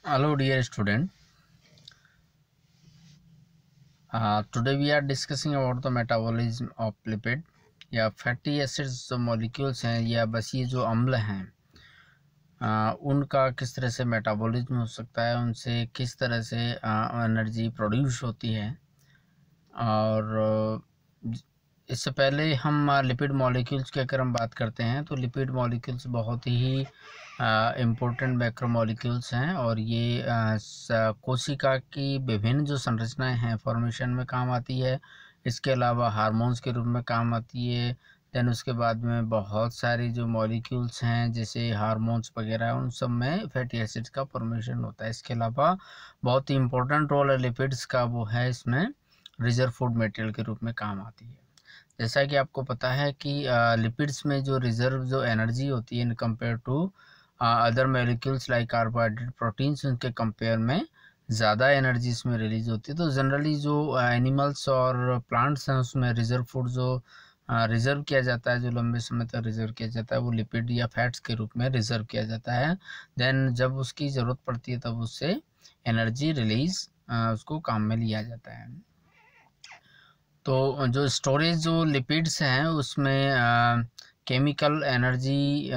Hello, dear student. Today we are discussing about the metabolism of lipid या fatty acids जो molecules हैं या बस ये जो अम्ल हैं उनका किस तरह से मेटाबॉलिज्म हो सकता है, उनसे किस तरह से एनर्जी प्रोड्यूस होती है। और इससे पहले हम लिपिड मॉलिक्यूल्स की अगर हम बात करते हैं तो लिपिड मॉलिक्यूल्स बहुत ही इम्पोर्टेंट मैक्रोमॉलिक्यूल्स हैं और ये कोशिका की विभिन्न जो संरचनाएं हैं फॉर्मेशन में काम आती है। इसके अलावा हार्मोन्स के रूप में काम आती है। देन उसके बाद में बहुत सारी जो मॉलिक्यूल्स हैं जैसे हार्मोन्स वगैरह उन सब में फैटी एसिड्स का फॉर्मेशन होता है। इसके अलावा बहुत ही इम्पोर्टेंट रोल है लिपिड्स का, वो है इसमें रिजर्व फूड मटेरियल के रूप में काम आती है। जैसा कि आपको पता है कि लिपिड्स में जो रिजर्व जो एनर्जी होती है in compare to other molecules like carbohydrate proteins, उनके कंपेयर में ज़्यादा एनर्जी इसमें रिलीज होती है। तो जनरली जो एनिमल्स और प्लांट्स हैं उसमें रिजर्व फूड जो रिज़र्व किया जाता है, जो लंबे समय तक रिज़र्व किया जाता है, वो लिपिड या फैट्स के रूप में रिज़र्व किया जाता है। देन जब उसकी ज़रूरत पड़ती है तब उससे एनर्जी रिलीज उसको काम में लिया जाता है। तो जो स्टोरेज जो लिपिड्स हैं उसमें केमिकल एनर्जी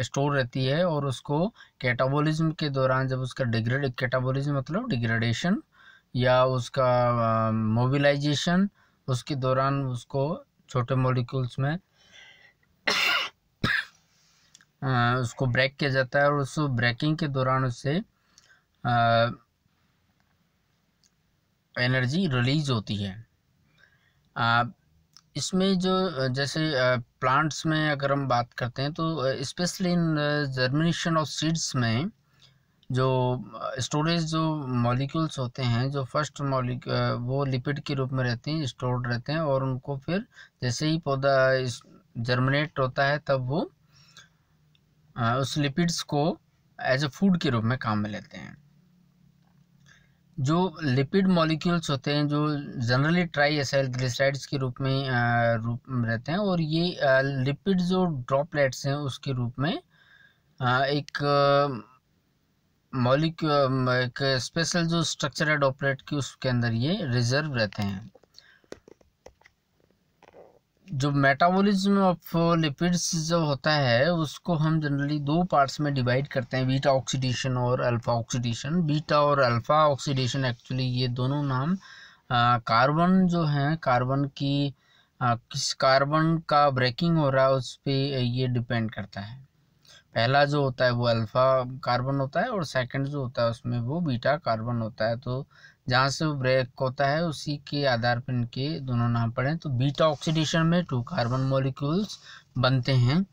स्टोर रहती है और उसको कैटाबॉलिज्म के दौरान जब उसका कैटाबॉलिज्म मतलब डिग्रेडेशन या उसका मोबिलाइजेशन, उसके दौरान उसको छोटे मॉलिक्यूल्स में उसको ब्रेक किया जाता है और उस ब्रेकिंग के दौरान उससे एनर्जी रिलीज होती है। इसमें जो जैसे प्लांट्स में अगर हम बात करते हैं तो specially in germination of seeds में जो स्टोरेज जो मॉलिक्यूल्स होते हैं, जो फर्स्ट वो लिपिड के रूप में रहते हैं, स्टोर्ड रहते हैं और उनको फिर जैसे ही पौधा जर्मिनेट होता है तब वो उस लिपिड्स को एज ए फूड के रूप में काम में लेते हैं। जो लिपिड मॉलिक्यूल्स होते हैं जो जनरली ट्राई एसाइल ग्लिसराइड्स के रूप में रहते हैं और ये लिपिड जो ड्रॉपलेट्स हैं उसके रूप में एक एक स्पेशल जो स्ट्रक्चर है ड्रॉपलेट की, उसके अंदर ये रिजर्व रहते हैं। जो मेटाबॉलिज्म ऑफ लिपिड्स जो होता है उसको हम जनरली दो पार्ट्स में डिवाइड करते हैं, बीटा ऑक्सीडेशन और अल्फा ऑक्सीडेशन। बीटा और अल्फा ऑक्सीडेशन एक्चुअली ये दोनों नाम कार्बन जो है, कार्बन की किस कार्बन का ब्रेकिंग हो रहा है उस पर ये डिपेंड करता है। पहला जो होता है वो अल्फा कार्बन होता है और सेकंड जो होता है उसमें वो बीटा कार्बन होता है। तो जहाँ से वो ब्रेक होता है उसी के आधार पर इनके दोनों नाम पड़े। तो बीटा ऑक्सीडेशन में 2 कार्बन मॉलिक्यूल्स बनते हैं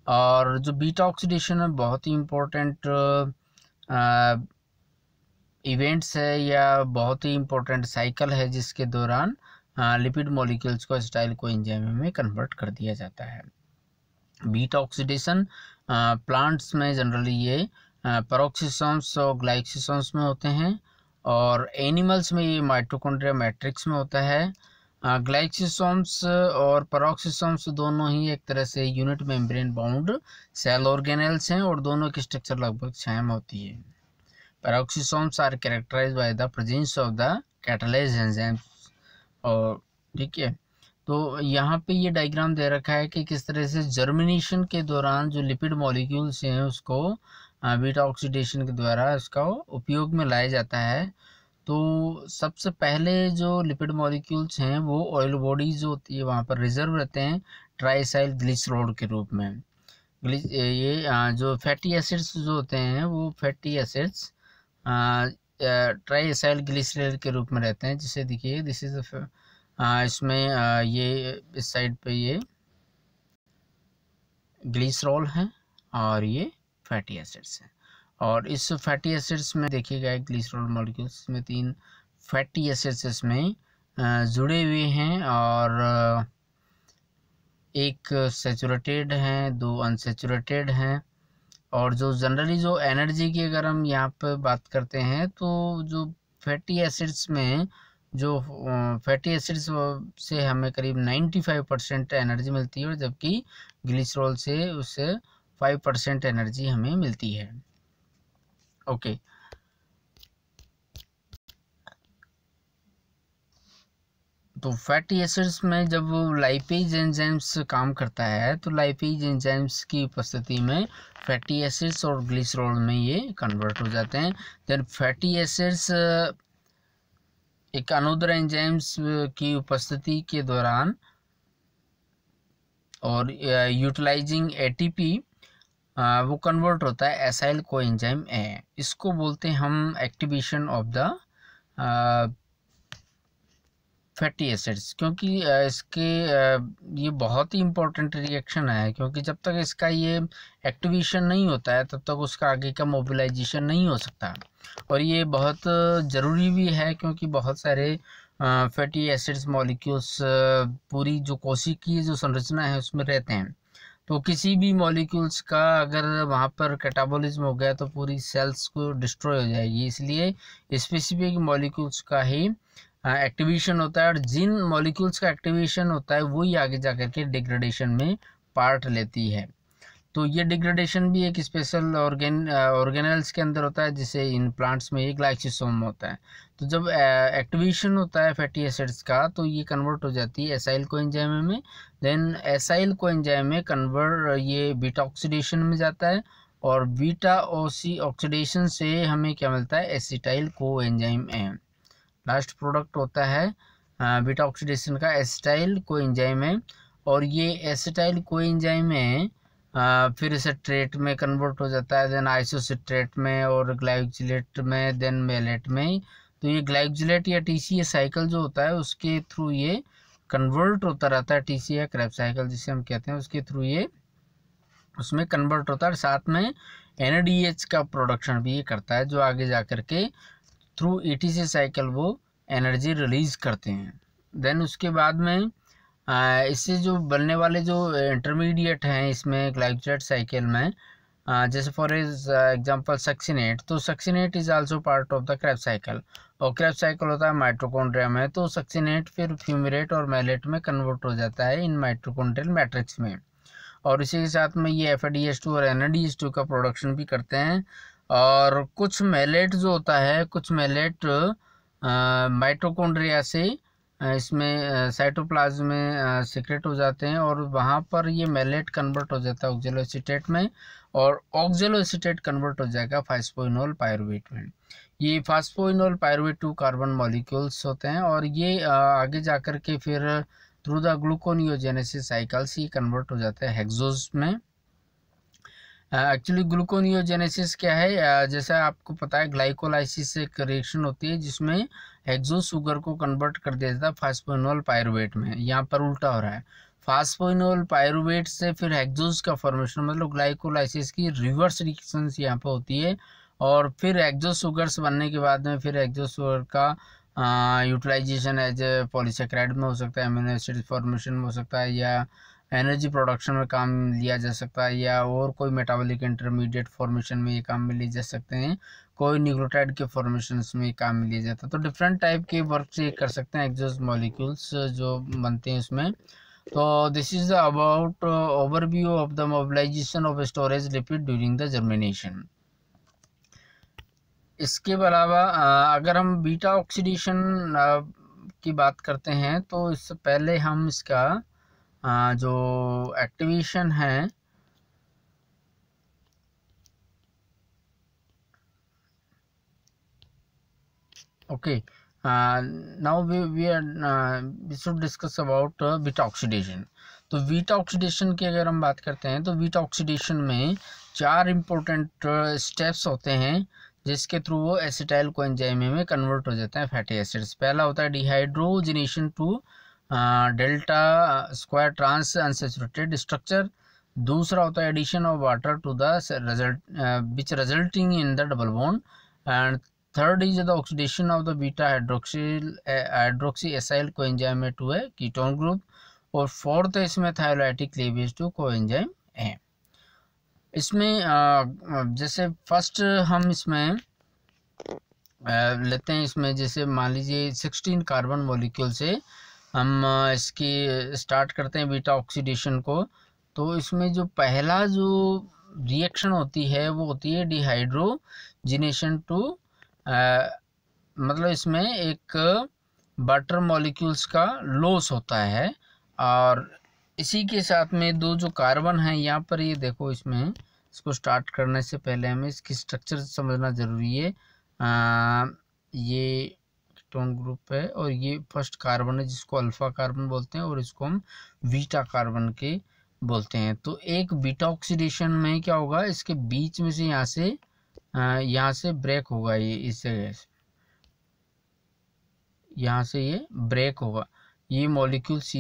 और जो बीटा ऑक्सीडेशन में बहुत ही इम्पोर्टेंट इवेंट्स है या बहुत ही इम्पोर्टेंट साइकिल है जिसके दौरान लिपिड मॉलिक्यूल्स को एसिटाइल को एंजाइम में कन्वर्ट कर दिया जाता है। बीटा ऑक्सीडेशन प्लांट्स में जनरली ये पेरोक्सिसोम्स और ग्लाइकोसिसोम्स में होते हैं और एनिमल्स में ये माइटोकॉन्ड्रिया मैट्रिक्स में होता है। ग्लाइकोसिसोम्स और पेरोक्सिसोम्स दोनों ही एक तरह से unit membrane bound cell organelles हैं और दोनों की स्ट्रक्चर लगभग सेम होती है। Peroxisomes are characterized by the presence of the catalase enzymes. और ठीक है, तो यहाँ पे ये डायग्राम दे रखा है कि किस तरह से जर्मिनेशन के दौरान जो लिपिड मॉलिक्यूल्स हैं उसको बीटा ऑक्सीडेशन के द्वारा उसका उपयोग में लाया जाता है। तो सबसे पहले जो लिपिड मॉलिक्यूल्स हैं वो ऑयल बॉडीज जो होती है वहाँ पर रिजर्व रहते हैं ट्राइसाइल ग्लिसरॉल के रूप में। ये जो फैटी एसिड्स जो होते हैं वो फैटी एसिड्स ट्राइसाइल ग्लिसरॉल के रूप में रहते हैं। जिसे देखिए दिस इज इसमें ये इस साइड पे ये ग्लिसरॉल है और ये फैटी एसिड्स हैं। और इस फैटी एसिड्स में देखिएगा ग्लिसरॉल मॉलिक्यूल्स में 3 फैटी एसिड्स इसमें जुड़े हुए हैं और एक सैचुरेटेड हैं, 2 अनसैचुरेटेड हैं। और जो जनरली जो एनर्जी की अगर हम यहाँ पे बात करते हैं तो जो फैटी एसिड्स में जो फैटी एसिड्स से हमें करीब 95% एनर्जी मिलती है और जबकि ग्लिसरॉल से उससे 5% एनर्जी हमें मिलती है। ओके, तो फैटी एसिड्स में जब लाइपेज एंजाइम्स काम करता है तो लाइपेज एंजाइम्स की उपस्थिति में फैटी एसिड्स और ग्लिसरॉल में ये कन्वर्ट हो जाते हैं। देन फैटी एसिड्स एक अनदर एंजाइम्स की उपस्थिति के दौरान और यूटिलाइजिंग एटीपी वो कन्वर्ट होता है एसाइल कोएंजाइम ए। इसको बोलते हैं हम activation of the fatty acids, क्योंकि इसके ये बहुत ही इम्पोर्टेंट रिएक्शन है, क्योंकि जब तक इसका ये एक्टिवेशन नहीं होता है तब तक उसका आगे का मोबिलाइजेशन नहीं हो सकता। और ये बहुत ज़रूरी भी है क्योंकि बहुत सारे फैटी एसिड्स मॉलिक्यूल्स पूरी जो कोशिकीय जो संरचना है उसमें रहते हैं। तो किसी भी मॉलिक्यूल्स का अगर वहाँ पर कैटाबॉलिज्म हो गया तो पूरी सेल्स को डिस्ट्रॉय हो जाएगी, इसलिए स्पेसिफिक मॉलिक्यूल्स का ही एक्टिवेशन होता है। और जिन मॉलिक्यूल्स का एक्टिवेशन होता है वही आगे जाकर के डिग्रेडेशन में पार्ट लेती है। तो ये डिग्रेडेशन भी एक स्पेशल ऑर्गेनेल्स के अंदर होता है, जिसे इन प्लांट्स में ये ग्लाइसोसोम होता है। तो जब एक्टिवेशन होता है फैटी एसिड्स का तो ये कन्वर्ट हो जाती है एसाइल कोएंजाइम में। देन एसाइल कोएंजाइम में कन्वर्ट ये बीटा ऑक्सीडेशन में जाता है और बीटा ऑक्सीडेशन से हमें क्या मिलता है, acetyl coenzyme A. Last product होता है बीटा ऑक्सीडेशन का एसिटाइल कोएंजाइम है। और ये एसिटाइल कोएंजाइम है फिर सिट्रेट में कन्वर्ट हो जाता है, देन आइसोसिट्रेट में और ग्लाइकोजिलेट में, देन मेलेट में। तो ये ग्लाइकोजिलेट या टीसीए साइकिल जो होता है उसके थ्रू ये कन्वर्ट होता रहता है, टीसीए या क्रेब्स साइकिल जिसे हम कहते हैं, उसके थ्रू ये उसमें कन्वर्ट होता है। साथ में एनएडीएच का प्रोडक्शन भी ये करता है, जो आगे जा कर के थ्रू ईटीसी साइकिल वो एनर्जी रिलीज करते हैं। देन उसके बाद में इससे जो बनने वाले जो इंटरमीडिएट हैं इसमें ग्लाइकोजेट साइकिल में, जैसे फॉर एग्जांपल सक्सिनेट, तो succinate is also part of the Krebs cycle. और क्रेब्स साइकिल होता है माइटोकॉन्ड्रिया में, तो सक्सिनेट फिर फ्यूमेरेट और मेलेट में कन्वर्ट हो जाता है इन माइटोकॉन्ड्रियल मैट्रिक्स में। और इसी के साथ में ये FADH2 और NADH2 का प्रोडक्शन भी करते हैं। और कुछ मेलेट जो होता है, कुछ मेलेट माइटोकॉन्ड्रिया से इसमें साइटोप्लाज्म में सीक्रेट हो जाते हैं और वहाँ पर ये मेलेट कन्वर्ट हो जाता है ऑक्जेलोएसीटेट में, और ऑक्जेलोएसीटेट कन्वर्ट हो जाएगा फास्फोइनोल पायरुवेट में। ये फास्फोइनोल पायरुवेट 2 कार्बन मॉलिक्यूल्स होते हैं और ये आगे जाकर के फिर through the gluconeogenesis cycles he convert हो जाता है हेक्सोज में। एक्चुअली ग्लूकोनियोजेनेसिस क्या है, जैसा आपको पता है ग्लाइकोलाइसिस से एक रिएक्शन होती है जिसमें हेक्सोज शुगर को कन्वर्ट कर दिया जाता है फास्फोइनोल पायरुवेट में। यहाँ पर उल्टा हो रहा है, फास्फोइनोल पायरुवेट से फिर हेक्सोज का फॉर्मेशन, मतलब ग्लाइकोलाइसिस की रिवर्स रिएक्शन यहाँ पर होती है। और फिर हेक्सोज शुगर्स बनने के बाद में फिर हेक्सोज शुगर का यूटिलाइजेशन एज ए पॉलीसेकेराइड में हो सकता है, अमीनो एसिड फॉर्मेशन में हो सकता है, या एनर्जी प्रोडक्शन में काम लिया जा सकता है, या और कोई मेटाबॉलिक इंटरमीडिएट फॉर्मेशन में ये काम में लिए जा सकते हैं, कोई न्यूक्लियोटाइड के फॉर्मेशन में ये काम में लिया जाता है। तो डिफरेंट टाइप के वर्क से कर सकते हैं एक्सोस मॉलिक्यूल्स जो बनते हैं उसमें। तो this is about overview of the mobilization of storage lipid during the germination. इसके अलावा अगर हम बीटा ऑक्सीडेशन की बात करते हैं तो इससे पहले हम इसका जो एक्टिवेशन है okay, now we should discuss about beta oxidation. तो बीटा ऑक्सीडेशन की अगर हम बात करते हैं तो बीटा ऑक्सीडेशन में 4 इम्पोर्टेंट स्टेप्स होते हैं जिसके थ्रू वो एसिटाइल कोएंजाइम में कन्वर्ट हो जाता है फैटी एसिड्स। पहला होता है dehydrogenation to delta square trans unsaturated structure. दूसरा होता है addition of water to the result which resulting in the double bond. And third is the oxidation of the beta hydroxy acyl coenzyme to a ketone group. और fourth है इसमें थायोलाइटिक cleavage to coenzyme है। इसमें जैसे first हम इसमें लेते हैं, इसमें जैसे मान लीजिए 16 कार्बन मॉलिक्यूल से हम इसकी स्टार्ट करते हैं बीटा ऑक्सीडेशन को। तो इसमें जो पहला जो रिएक्शन होती है वो होती है डिहाइड्रोजिनेशन टू, मतलब इसमें एक वाटर मॉलिक्यूल्स का लॉस होता है। और इसी के साथ में दो जो कार्बन है यहाँ पर, ये देखो इसमें, इसको स्टार्ट करने से पहले हमें इसकी स्ट्रक्चर समझना ज़रूरी है। ये कीटोन ग्रुप है और ये फर्स्ट कार्बन है जिसको अल्फा कार्बन बोलते हैं और इसको हम बीटा कार्बन के बोलते हैं। तो एक बीटा ऑक्सीडेशन में क्या होगा, इसके बीच में से यहाँ से ब्रेक होगा, ये इस जगह से यहाँ से ये ब्रेक होगा, ये मॉलिक्यूल्स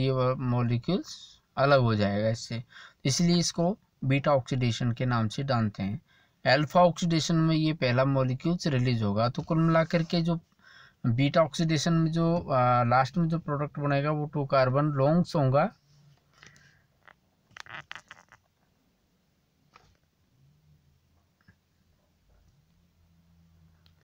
अलग हो जाएगा इससे, इसलिए इसको बीटा ऑक्सीडेशन के नाम से जानते हैं। अल्फा ऑक्सीडेशन में ये पहला मॉलिक्यूल्स रिलीज होगा। तो कुल मिलाकर के जो बीटा ऑक्सीडेशन में जो लास्ट में जो प्रोडक्ट बनेगा वो 2 कार्बन लॉन्ग्स होगा